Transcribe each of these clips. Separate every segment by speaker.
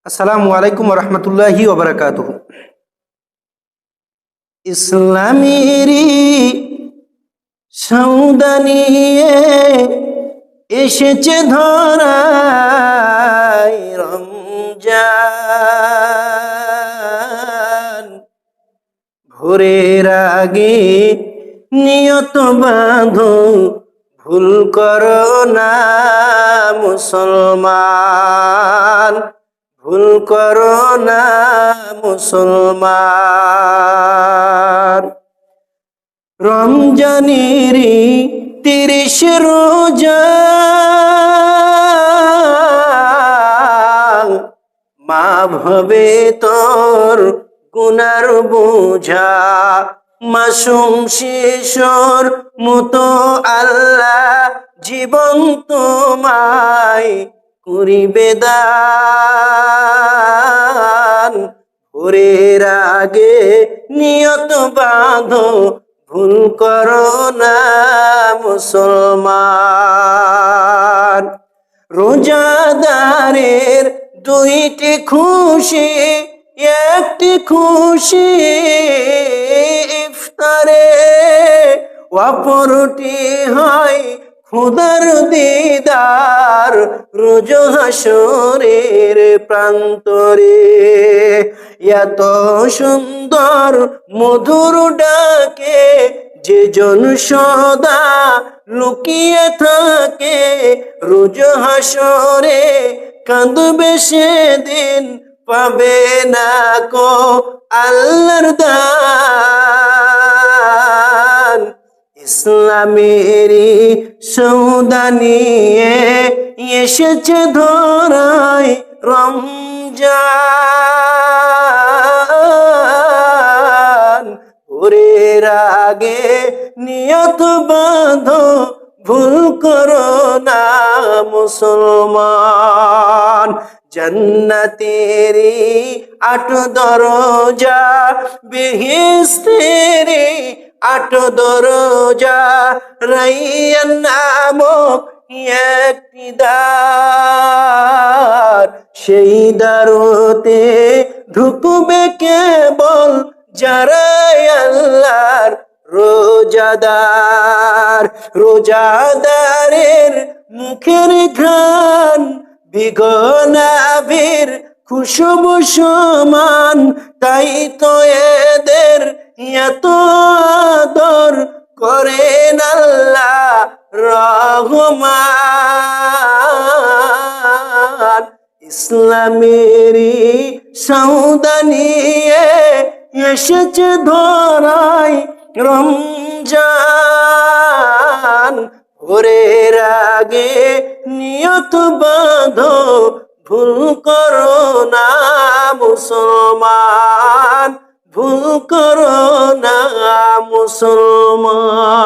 Speaker 1: আসসালামু আলাইকুম রহমতুল্লাহি ওবরাকাতুহু। ইসলামেরই সৌদা নিয়ে এসেছে ধরায় রমজান। ভোরের আগে নিয়ত বাঁধো, ভুল করো না মুসলমান, ভুল করো না মুসলমান। রমজানেরই 30 রোজা মাফ হবে তোর গুনার বোঝা। মাসুম শিশুর মতো আল্লাহ জীবন তোমায় করিবে দান। ভোরের আগে নিয়ত বাঁধো, ভুল করো না মুসলমান। রোজাদারের দুইটি খুশি, একটি খুশি ইফতারে, অপরটি হয় খোদার দিদার রোজ হাসরের প্রান্তরে। এত সুন্দর মধুর ডাকে যে জন সদা লুকিয়ে থাকে, রোজ হাসরে কাঁদবে সেদিন, পাবে না কো আল্লাহর দান। ইসলামেরই সৌদা নিয়ে এসেছে ধরায় রমজান। ভোরের আগে নিয়ত বাঁধো, ভুল করো না মুসলমান। জান্নাতেরি 8 দরজা, বেহেশতেরি 8 দরজা, রাইয়ান নামক একটি দ্বার। সেই দ্বারতে ঢুকবে কেবল যারা আল্লাহর রোজাদার। রোজাদারের মুখের ঘ্রাণ বিগনাভির খুশবু সমান, তাই তো এদের এত আদর করেন আল্লাহ রহমান। ইসলামেরই সৌদা নিয়ে এসেছে ধরায় রমজান। ভোরের আগে নিয়ত বাঁধো, ভুল করো না মুসলমান, ভুল করো না মুসলমান।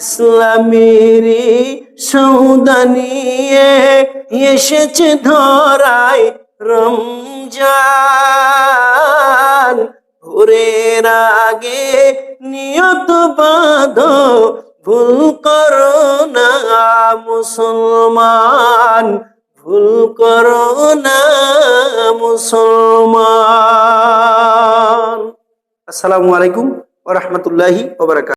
Speaker 1: ইসলামেরই সৌদা নিয়ে এসেছে ধরায় রমজান। ভোরের আগে নিয়ত বাঁধো, ভুল করো না মুসলমান, ভুল করো না মুসলমান। আসসালামু আলাইকুম ওয়া রাহমাতুল্লাহি ওয়া বারাকাতুহু।